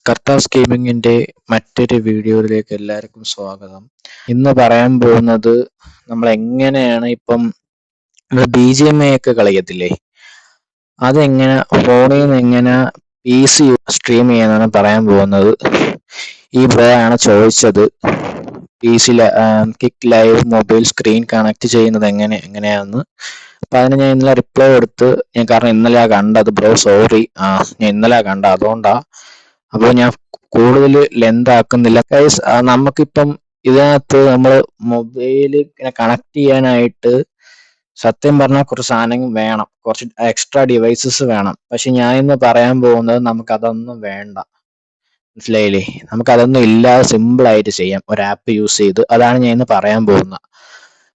കർത്താസ് ഗെയിമിങ്ങിൻ്റെ മറ്റൊരു വീഡിയോയിലേക്ക് എല്ലാവർക്കും സ്വാഗതം. ഇന്ന് പറയാൻ പോകുന്നത് നമ്മൾ എങ്ങനെയാണ് ഇപ്പം BGMI ഒക്കെ കളിക്കത്തില്ലേ, അതെങ്ങനെ ഫോണിൽ നിന്ന് എങ്ങനെ PC സ്ട്രീം ചെയ്യാനാണ് പറയാൻ പോകുന്നത്. ഈ ബ്രോ ആണ് ചോദിച്ചത്, PC kick live mobile screen connect ചെയ്യുന്നത് എങ്ങനെയാണെന്ന്. അപ്പം അതിന് ഞാൻ ഇന്നലെ റിപ്ലൈ കൊടുത്ത്, കാരണം ഇന്നലെ കണ്ടത് ബ്രോ, സോറി, ഞാൻ ഇന്നലെ കണ്ട, അതുകൊണ്ടാണ്. അപ്പോൾ ഞാൻ കൂടുതൽ ലെന്ത് ആക്കുന്നില്ല ഗൈസ്. നമുക്കിപ്പം ഇതിനകത്ത് നമ്മൾ മൊബൈൽ കണക്ട് ചെയ്യാനായിട്ട് സത്യം പറഞ്ഞാൽ കുറച്ച് സാധനം വേണം, കുറച്ച് എക്സ്ട്രാ ഡിവൈസസ് വേണം. പക്ഷെ ഞാൻ ഇന്ന് പറയാൻ പോകുന്നത് നമുക്കതൊന്നും വേണ്ട, മനസ്സിലായില്ലേ? നമുക്കതൊന്നും ഇല്ലാതെ സിമ്പിളായിട്ട് ചെയ്യാം ഒരു ആപ്പ് യൂസ് ചെയ്ത്. അതാണ് ഞാൻ ഇന്ന് പറയാൻ പോകുന്നത്.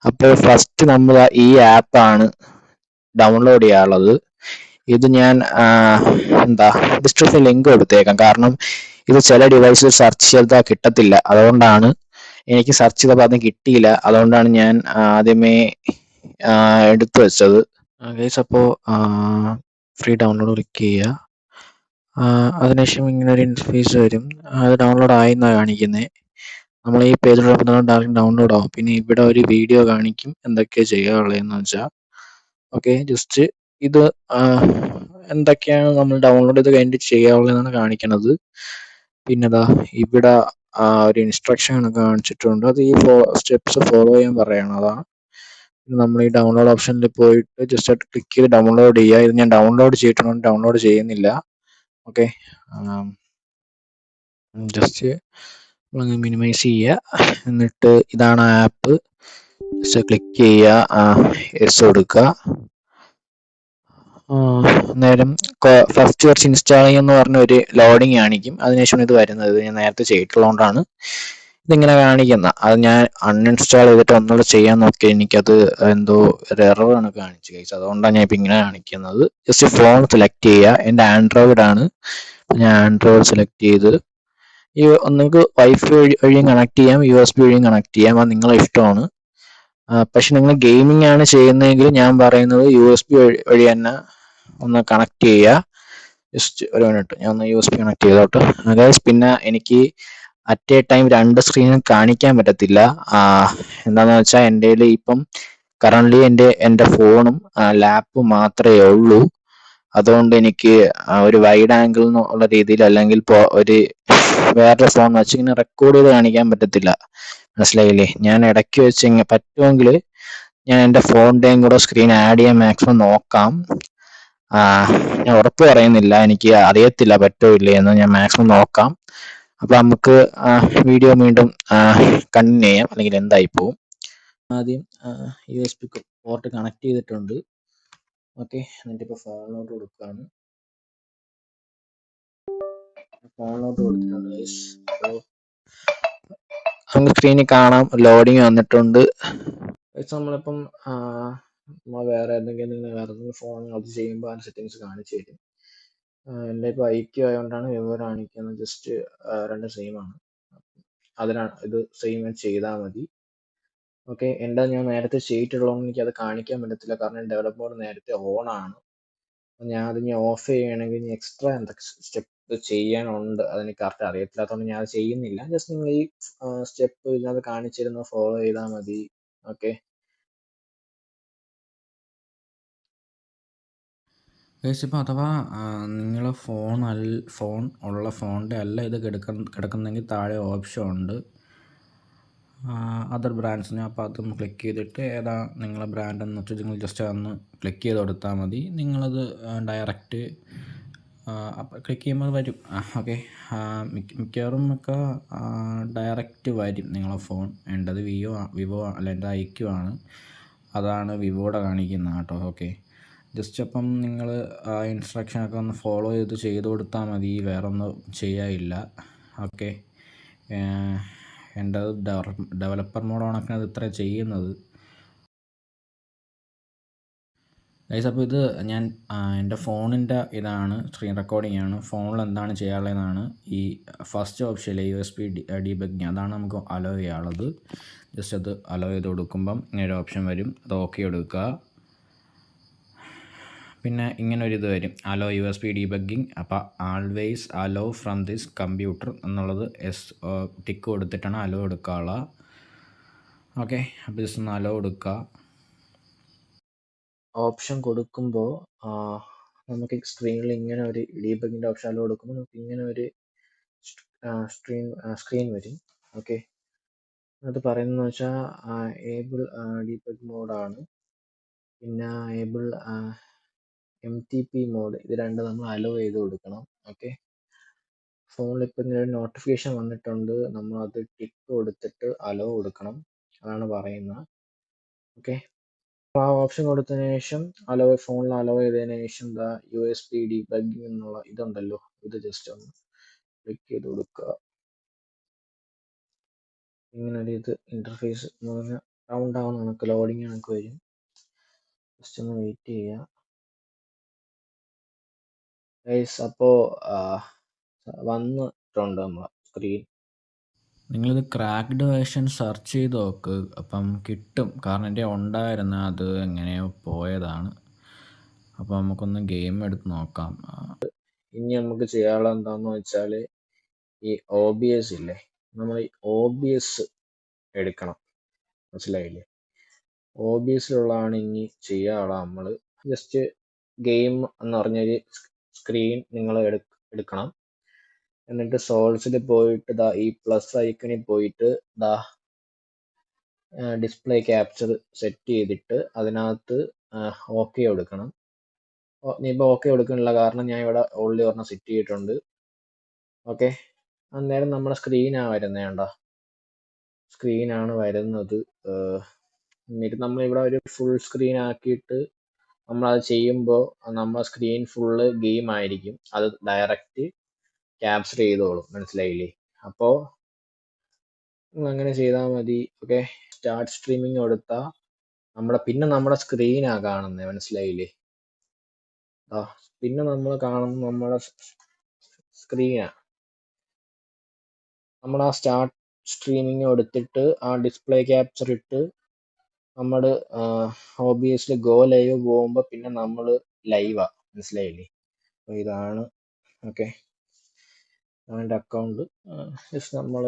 അപ്പോൾ ഫസ്റ്റ് നമ്മൾ ഈ ആപ്പാണ് ഡൗൺലോഡ് ചെയ്യാനുള്ളത്. ഇത് ഞാൻ ഡിസ്ക്രിപ്ഷൻ ലിങ്ക് കൊടുത്തേക്കാം, കാരണം ഇത് ചില ഡിവൈസിൽ സെർച്ച് ചെയ്താൽ കിട്ടത്തില്ല. അതുകൊണ്ടാണ് എനിക്ക് സെർച്ച് ചെയ്തപ്പോൾ അതും കിട്ടിയില്ല. അതുകൊണ്ടാണ് ഞാൻ ആദ്യമേ എടുത്തു വെച്ചത്. ഗൈസ്, അപ്പോൾ ഫ്രീ ഡൗൺലോഡ് ക്ലിക്ക് ചെയ്യുക. അതിനുശേഷം ഇങ്ങനെ ഒരു ഇൻഫേസ് വരും. അത് ഡൗൺലോഡ് ആയെന്നാണ് കാണിക്കുന്നത്. നമ്മൾ ഈ പേജിലോട്ട് ഡയറക്റ്റ് ഡൗൺലോഡ് ആവും. പിന്നെ ഇവിടെ ഒരു വീഡിയോ കാണിക്കും എന്തൊക്കെയാണ് ചെയ്യാനുള്ളതെന്ന് വെച്ചാൽ. ഓക്കെ, ജസ്റ്റ് ഇത് എന്തൊക്കെയാണ് നമ്മൾ ഡൗൺലോഡ് ചെയ്ത് കഴിഞ്ഞിട്ട് ചെയ്യാനുള്ളതെന്നാണ് കാണിക്കുന്നത്. പിന്നെ ഇവിടെ ഒരു ഇൻസ്ട്രക്ഷൻ കാണിച്ചിട്ടുണ്ട്. അത് ഈ സ്റ്റെപ്സ് ഫോളോ ചെയ്യാൻ പറയണം. അതാണ് നമ്മൾ ഈ ഡൗൺലോഡ് ഓപ്ഷനിൽ പോയിട്ട് ജസ്റ്റ് ക്ലിക്ക് ചെയ്ത് ഡൗൺലോഡ് ചെയ്യുക. ഇത് ഞാൻ ഡൗൺലോഡ് ചെയ്തിട്ടുണ്ട്, ഡൗൺലോഡ് ചെയ്യുന്നില്ല. ഓക്കെ, ജസ്റ്റ് നമ്മളങ്ങ് മിനിമൈസ് ചെയ്യുക. എന്നിട്ട് ഇതാണ് ആപ്പ്. ജസ്റ്റ് ക്ലിക്ക് ചെയ്യുക, എസ് കൊടുക്കുക. നേരം ഫസ്റ്റ് കുറച്ച് ഇൻസ്റ്റാളിംഗ് എന്ന് പറഞ്ഞ ഒരു ലോഡിങ് കാണിക്കും. അതിനുശേഷം ഇത് വരുന്നത് ഞാൻ നേരത്തെ ചെയ്തിട്ടുള്ളതുകൊണ്ടാണ് ഇതിങ്ങനെ കാണിക്കുന്നത്. അത് ഞാൻ അൺഇൻസ്റ്റാൾ ചെയ്തിട്ട് ഒന്നുകൂടെ ചെയ്യാൻ നോക്കി, എനിക്കത് എന്തോ ഒരു എററാണ് കാണിച്ചു കഴിച്ചത്. അതുകൊണ്ടാണ് ഞാൻ ഇപ്പം ഇങ്ങനെ കാണിക്കുന്നത്. ജസ്റ്റ് ഫോൺ സെലക്ട് ചെയ്യുക. എൻ്റെ ആൻഡ്രോയിഡ് ആണ്, ഞാൻ ആൻഡ്രോയിഡ് സെലക്ട് ചെയ്ത് നിങ്ങൾക്ക് വൈഫൈ വഴിയും കണക്ട് ചെയ്യാം, USB വഴിയും കണക്ട് ചെയ്യാം. അത് നിങ്ങളെ ഇഷ്ടമാണ്. പക്ഷെ നിങ്ങൾ ഗെയിമിംഗ് ആണ് ചെയ്യുന്നതെങ്കിൽ ഞാൻ പറയുന്നത് USB വഴി തന്നെ ഒന്ന് കണക്ട് ചെയ്യുക. ജസ്റ്റ് ഒരു മിനിറ്റ്, ഞാൻ ഒന്ന് USB കണക്ട് ചെയ്തോട്ടെ ഗൈസ്. പിന്നെ എനിക്ക് അറ്റ് എ ടൈം 2 സ്ക്രീനും കാണിക്കാൻ പറ്റത്തില്ല. എന്താണെന്ന് വെച്ചാൽ എൻ്റെ കയ്യിൽ ഇപ്പം കറണ്ട്ലി എൻ്റെ ഫോണും ലാപ്പും മാത്രമേ ഉള്ളൂ. അതുകൊണ്ട് എനിക്ക് ഒരു വൈഡ് ആംഗിൾ എന്നുള്ള രീതിയിൽ, അല്ലെങ്കിൽ ഒരു വേറെ ഫോൺ വെച്ച് ഇങ്ങനെ റെക്കോർഡ് ചെയ്ത് കാണിക്കാൻ പറ്റത്തില്ല, മനസ്സിലായില്ലേ? ഞാൻ ഇടയ്ക്ക് വെച്ച് പറ്റുമെങ്കിൽ ഞാൻ എൻ്റെ ഫോണിൻ്റെയും കൂടെ സ്ക്രീൻ ആഡ് ചെയ്യാൻ മാക്സിമം നോക്കാം. ഞാൻ ഉറപ്പ് പറയുന്നില്ല, എനിക്ക് അറിയത്തില്ല പറ്റോ ഇല്ലേ എന്ന്. ഞാൻ മാക്സിമം നോക്കാം. അപ്പോൾ നമുക്ക് വീഡിയോ വീണ്ടും കണ്ടിന്യൂ ചെയ്യാം, അല്ലെങ്കിൽ എന്തായി പോവും. ആദ്യം USB പോർട്ട് കണക്ട് ചെയ്തിട്ടുണ്ട്. ഓക്കെ, എന്നിട്ട് ഇപ്പോൾ ഫോണിലോട്ട് കൊടുക്കുകയാണ്. ഫോണിലോട്ട് കൊടുത്തിട്ടുണ്ട് ഗൈസ്. അപ്പോൾ നമുക്ക് സ്ക്രീനിൽ കാണാം ലോഡിങ് വന്നിട്ടുണ്ട്. നമ്മളിപ്പം വേറെ ഏതെങ്കിലും ഫോൺ അത് ചെയ്യുമ്പോൾ ആ സെറ്റിങ്സ് കാണിച്ചു തരും. എൻ്റെ ഇപ്പോൾ IQ ആയതുകൊണ്ടാണ് വിവോ കാണിക്കുന്നത്. ജസ്റ്റ് രണ്ട് സെയിമാണ്, അതിനാണ് ഇത് സെയിം ചെയ്താൽ മതി. ഓക്കെ, എൻ്റെ ഞാൻ നേരത്തെ ചെയ്തിട്ടുള്ളതുകൊണ്ട് എനിക്കത് കാണിക്കാൻ പറ്റത്തില്ല, കാരണം ഡെവലപ്പ് മോഡ് നേരത്തെ ഓൺ ആണ്. ഞാൻ അത് ഓഫ് ചെയ്യണമെങ്കിൽ ഇനി എക്സ്ട്രാ എന്തൊക്കെ സ്റ്റെപ്പ് ചെയ്യാനുണ്ട്, അതെനിക്ക് കറക്റ്റ് അറിയത്തില്ലാത്തതുകൊണ്ട് ഞാൻ അത് ചെയ്യുന്നില്ല. ജസ്റ്റ് നിങ്ങൾ ഈ സ്റ്റെപ്പ് ഇതിനകത്ത് കാണിച്ചിരുന്ന ഫോളോ ചെയ്താൽ മതി. ഓക്കെ, ഇപ്പോൾ അഥവാ നിങ്ങൾ ഫോൺ ഉള്ള ഫോണിൻ്റെ അല്ല ഇത് കിടക്കുന്നെങ്കിൽ താഴെ ഓപ്ഷൻ ഉണ്ട് അതർ ബ്രാൻഡ്സിന്. അപ്പോൾ അതും ക്ലിക്ക് ചെയ്തിട്ട് ഏതാ നിങ്ങളെ ബ്രാൻഡ് എന്ന് വെച്ചാൽ നിങ്ങൾ ജസ്റ്റ് ഒന്ന് ക്ലിക്ക് ചെയ്ത് കൊടുത്താൽ മതി. നിങ്ങളത് ഡയറക്റ്റ് അപ്പോൾ ക്ലിക്ക് ചെയ്യുമ്പോൾ വരും. ഓക്കെ, മിക്കവാറും ഒക്കെ ഡയറക്റ്റ് വരും നിങ്ങളെ ഫോൺ. എൻ്റെത് വിവോ അല്ല, എൻ്റെ IQ ആണ്, അതാണ് വിവോയുടെ കാണിക്കുന്നത് കേട്ടോ. ഓക്കെ, ജസ്റ്റ് അപ്പം നിങ്ങൾ ആ ഇൻസ്ട്രക്ഷനൊക്കെ ഒന്ന് ഫോളോ ചെയ്ത് കൊടുത്താൽ മതി, വേറെ ഒന്നും ചെയ്യാനില്ല. ഓക്കെ, എൻ്റെ ഡെവലപ്പർ മോഡ് ഓണൊക്കെയാണ് ഇത് ഇത്ര ചെയ്യുന്നത് ഗൈസ്. അപ്പോൾ ഇത് ഞാൻ എൻ്റെ ഫോണിൻ്റെ ഇതാണ്, സ്ക്രീൻ റെക്കോർഡിംഗ് ആണ്. ഫോണിൽ എന്താണ് ചെയ്യാനുള്ളതെന്നാണ് ഈ ഫസ്റ്റ് ഓപ്ഷനിലെ USB ഡീബഗ്ഗിങ്, അതാണ് നമുക്ക് അലോ ചെയ്യാനുള്ളത്. ജസ്റ്റ് അത് അലോ ചെയ്ത് കൊടുക്കുമ്പം ഇങ്ങനെ ഒരു ഓപ്ഷൻ വരും, അത് ഓക്കെ എടുക്കുക. പിന്നെ ഇങ്ങനൊരിത് വരും, അലോ USB ഡീബഗ്ഗിങ്. അപ്പോൾ always hello from this computer എന്നുള്ളത് ടിക്ക് കൊടുത്തിട്ടാണ് അലോ എടുക്കാനുള്ളത്. ഓക്കെ, അപ്പോൾ ജസ്റ്റ് ഒന്ന് അലോ എടുക്കുക. ഓപ്ഷൻ കൊടുക്കുമ്പോൾ നമുക്ക് സ്ക്രീനിൽ ഇങ്ങനെ ഒരു ഡീബഗിൻ്റെ ഓപ്ഷൻ അലോ കൊടുക്കുമ്പോൾ നമുക്ക് ഇങ്ങനെ ഒരു സ്ക്രീൻ വരും. ഓക്കെ, അത് പറയുന്നത് വെച്ചാൽ ഏബിൾ ഡീബഗ് മോഡാണ്. പിന്നെ ഏബിൾ MTP മോഡ്, ഇത് രണ്ടും നമ്മൾ അലോ ചെയ്ത് കൊടുക്കണം. ഓക്കെ, ഫോണിൽ ഇപ്പം ഇങ്ങനെ ഒരു നോട്ടിഫിക്കേഷൻ വന്നിട്ടുണ്ട്, നമ്മൾ അത് ടിക്ക് കൊടുത്തിട്ട് അലോ കൊടുക്കണം, അതാണ് പറയുന്നത്. ഓക്കെ, ആ ഓപ്ഷൻ കൊടുത്തതിന് ശേഷം ഫോണിൽ അലോ ചെയ്തതിന് ശേഷം USB ഡീബഗ്ഗിംഗ് എന്നുള്ള ഇതുണ്ടല്ലോ, ഇത് ജസ്റ്റ് ഒന്ന് ക്ലിക്ക് ചെയ്ത് കൊടുക്കുക. ഇങ്ങനെ ഒരു ഇത് ഇന്റർഫേസ് റൗണ്ട് ആവുന്ന കണക്ക് ലോഡിങ് കണക്ക് വരും. ജസ്റ്റ് ഒന്ന് വെയിറ്റ് ചെയ്യുക ഗൈസ്. അപ്പോൾ വന്നിട്ടുണ്ട് നമ്മളെ സ്ക്രീൻ. നിങ്ങളിത് ക്രാക്ക്ഡ് വേർഷൻ സെർച്ച് ചെയ്ത് നോക്ക്, അപ്പം കിട്ടും. കാരണം എൻ്റെ ഉണ്ടായിരുന്ന അത് എങ്ങനെയോ പോയതാണ്. അപ്പോൾ നമുക്കൊന്ന് ഗെയിം എടുത്ത് നോക്കാം. ഇനി നമുക്ക് ചെയ്യാനുള്ള എന്താണെന്ന് വെച്ചാൽ, ഈ OBS ഇല്ലേ, നമ്മൾ ഈ OBS എടുക്കണം, മനസ്സിലായില്ലേ? OBSിലുള്ളതാണ് ഇനി ചെയ്യാനുള്ള. നമ്മൾ ജസ്റ്റ് ഗെയിം എന്ന് പറഞ്ഞൊരു സ്ക്രീൻ നിങ്ങൾ എടുക്കണം. എന്നിട്ട് സോഴ്സിൽ പോയിട്ട് ഈ പ്ലസ് ഐക്കണിൽ പോയിട്ട് ഡിസ്പ്ലേ ക്യാപ്ചർ സെറ്റ് ചെയ്തിട്ട് അതിനകത്ത് ഓക്കെ കൊടുക്കണം. ഇനിയിപ്പോൾ ഓക്കെ കൊടുക്കണില്ല, കാരണം ഞാൻ ഇവിടെ ഓൾറെഡി ഒരെണ്ണം സെറ്റ് ചെയ്തിട്ടുണ്ട്. ഓക്കെ, അന്നേരം നമ്മുടെ സ്ക്രീനാണ് വരുന്നത്. വേണ്ട സ്ക്രീനാണ് വരുന്നത്. എന്നിട്ട് നമ്മളിവിടെ ഒരു ഫുൾ സ്ക്രീൻ ആക്കിയിട്ട് നമ്മളത് ചെയ്യുമ്പോൾ നമ്മുടെ സ്ക്രീൻ ഫുള്ള് ഗെയിം ആയിരിക്കും, അത് ഡയറക്റ്റ് ക്യാപ്ചർ ചെയ്തോളും, മനസ്സിലായില്ലേ? അപ്പോൾ അങ്ങനെ ചെയ്താൽ മതി. ഓക്കെ, സ്റ്റാർട്ട് സ്ട്രീമിംഗ് കൊടുത്താൽ പിന്നെ നമ്മുടെ സ്ക്രീനാ കാണുന്നത്, മനസ്സിലായില്ലേ? പിന്നെ നമ്മൾ കാണുന്നത് നമ്മുടെ സ്ക്രീനാ. നമ്മൾ ആ സ്റ്റാർട്ട് സ്ട്രീമിംഗ് എടുത്തിട്ട് ആ ഡിസ്പ്ലേ ക്യാപ്ചർ ഇട്ട് നമ്മൾ OBSിൽ ഗോ ലൈവ് പോകുമ്പോൾ പിന്നെ നമ്മൾ ലൈവാ, മനസ്സിലായില്ലേ? അപ്പോൾ ഇതാണ്. ഓക്കെ, അതിൻ്റെ അക്കൗണ്ട് ജസ്റ്റ് നമ്മൾ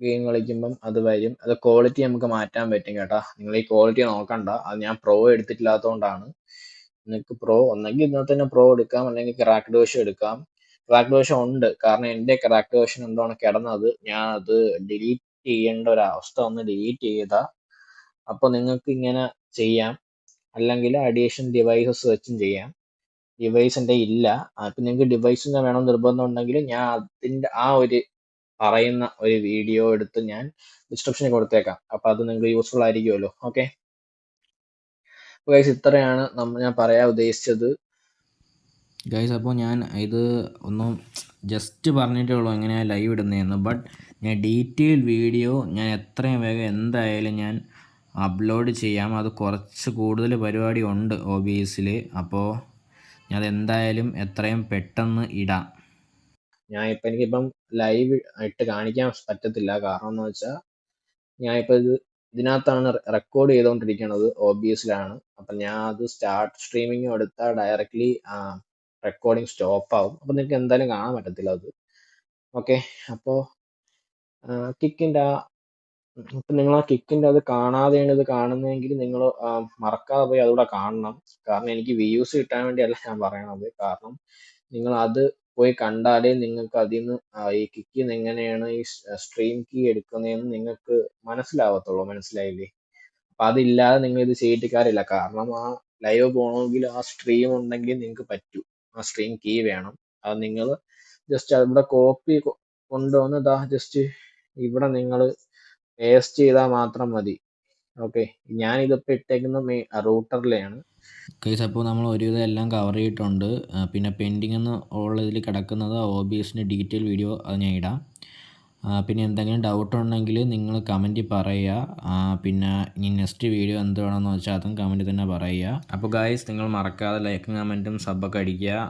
ഗെയിം കളിക്കുമ്പം അത് വരും. അത് ക്വാളിറ്റി നമുക്ക് മാറ്റാൻ പറ്റും കേട്ടോ. നിങ്ങൾ ഈ ക്വാളിറ്റി നോക്കണ്ട, അത് ഞാൻ പ്രോ എടുത്തിട്ടില്ലാത്തതുകൊണ്ടാണ്. നിങ്ങൾക്ക് പ്രോ ഒന്നെങ്കിൽ ഇന്നത്തെ തന്നെ പ്രോ എടുക്കാം, അല്ലെങ്കിൽ ക്രാക്ക്ഡ് വേർഷൻ എടുക്കാം. ക്രാക്ക്ഡ് വേർഷൻ ഉണ്ട്, കാരണം എൻ്റെ ക്രാക്ക്ഡ് വേർഷൻ എന്താണ് കിടന്നത്, ഞാൻ അത് ഡിലീറ്റ് ചെയ്യേണ്ട ഒരു അവസ്ഥ വന്ന് ഡിലീറ്റ് ചെയ്താ. അപ്പോൾ നിങ്ങൾക്ക് ഇങ്ങനെ ചെയ്യാം, അല്ലെങ്കിൽ അഡീഷൻ ഡിവൈസസ് വെച്ചും ചെയ്യാം. ഡിവൈസ് എൻ്റെ ഇല്ല. അപ്പം നിങ്ങൾക്ക് ഡിവൈസിൻ്റെ വേണം നിർബന്ധം ഉണ്ടെങ്കിൽ ഞാൻ അതിൻ്റെ ആ ഒരു പറയുന്ന ഒരു വീഡിയോ എടുത്ത് ഞാൻ ഡിസ്ക്രിപ്ഷനിൽ കൊടുത്തേക്കാം. അപ്പം അത് നിങ്ങൾക്ക് യൂസ്ഫുൾ ആയിരിക്കുമല്ലോ. ഓക്കെ ഗൈസ്, ഇത്രയാണ് ഞാൻ പറയാൻ ഉദ്ദേശിച്ചത്. ഗൈസ്, അപ്പോൾ ഞാൻ ഇത് ഒന്നും ജസ്റ്റ് പറഞ്ഞിട്ടേ ഉള്ളൂ എങ്ങനെയാണ് ലൈവ് ഇടുന്നതെന്ന്. ബട്ട് ഞാൻ ഡീറ്റെയിൽ വീഡിയോ ഞാൻ എത്രയും വേഗം എന്തായാലും ഞാൻ അപ്ലോഡ് ചെയ്യാം. അത് കുറച്ച് കൂടുതൽ പരിപാടി ഉണ്ട് OBSിൽ. അപ്പോൾ ഞാൻ അതെന്തായാലും എത്രയും പെട്ടെന്ന് ഇടാം. എനിക്കിപ്പം ലൈവ് ഇട്ട് കാണിക്കാൻ പറ്റത്തില്ല, കാരണം എന്ന് വെച്ചാൽ ഞാനിപ്പോൾ ഇതിനകത്താണ് റെക്കോർഡ് ചെയ്തുകൊണ്ടിരിക്കുന്നത്, OBSിലാണ്. അപ്പം ഞാൻ അത് സ്റ്റാർട്ട് സ്ട്രീമിംഗ് എടുത്താൽ ഡയറക്റ്റ്ലി റെക്കോർഡിങ് സ്റ്റോപ്പ് ആവും. അപ്പം നിങ്ങൾക്ക് എന്തായാലും കാണാൻ പറ്റത്തില്ല അത്. ഓക്കെ, അപ്പോൾ കിക്കിൻ്റെ ഇപ്പം നിങ്ങൾ ആ കിക്കിൻ്റെ അത് കാണാതെയാണ് ഇത് കാണുന്നതെങ്കിൽ നിങ്ങൾ മറക്കാതെ പോയി അതുകൂടെ കാണണം. കാരണം എനിക്ക് വ്യൂസ് കിട്ടാൻ വേണ്ടിയല്ല ഞാൻ പറയണത്, കാരണം നിങ്ങൾ അത് പോയി കണ്ടാലേ നിങ്ങൾക്ക് അതിൽ നിന്ന് ഈ കിക്കിൽ നിന്ന് എങ്ങനെയാണ് ഈ സ്ട്രീം കീ എടുക്കുന്നതെന്ന് നിങ്ങൾക്ക് മനസ്സിലാവത്തുള്ളൂ, മനസ്സിലായില്ലേ? അപ്പം അതില്ലാതെ നിങ്ങൾ ഇത് ചെയ്തിട്ട് കാര്യമില്ല, കാരണം ആ ലൈവ് പോകണമെങ്കിൽ ആ സ്ട്രീം ഉണ്ടെങ്കിൽ നിങ്ങൾക്ക് പറ്റൂ. ആ സ്ട്രീം കീ വേണം. അത് നിങ്ങൾ ജസ്റ്റ് ഇവിടെ കോപ്പി കൊണ്ടുവന്ന് ജസ്റ്റ് ഇവിടെ നിങ്ങൾ പേസ്റ്റ് ചെയ്താൽ മാത്രം മതി. ഓക്കെ, ഞാനിതിപ്പോൾ ഇട്ടേക്കുന്ന റൂട്ടറിലെയാണ്. ഗൈസ്, അപ്പോൾ നമ്മൾ ഒരുവിധം എല്ലാം കവർ ചെയ്തിട്ടുണ്ട്. പിന്നെ പെൻഡിങ് എന്ന് ഉള്ളതിൽ കിടക്കുന്നത് OBSിൻ്റെ ഡീറ്റെയിൽ വീഡിയോ അത് ഞാൻ ഇടാം. പിന്നെ എന്തെങ്കിലും ഡൗട്ട് ഉണ്ടെങ്കിൽ നിങ്ങൾ കമൻറ്റിൽ പറയുക. പിന്നെ ഇനി നെക്സ്റ്റ് വീഡിയോ എന്ത് വേണമെന്ന് വെച്ചാൽ അതും കമൻറ്റിൽ തന്നെ പറയുക. അപ്പോൾ ഗൈസ്, നിങ്ങൾ മറക്കാതെ ലൈക്കും കമൻറ്റും സബ്ബൊക്കെ അടിക്കുക.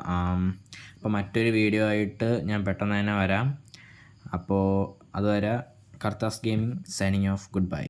അപ്പോൾ മറ്റൊരു വീഡിയോ ആയിട്ട് ഞാൻ പെട്ടെന്ന് തന്നെ വരാം. അപ്പോൾ അതുവരെ കർത്താസ് gaming signing off. Good bye.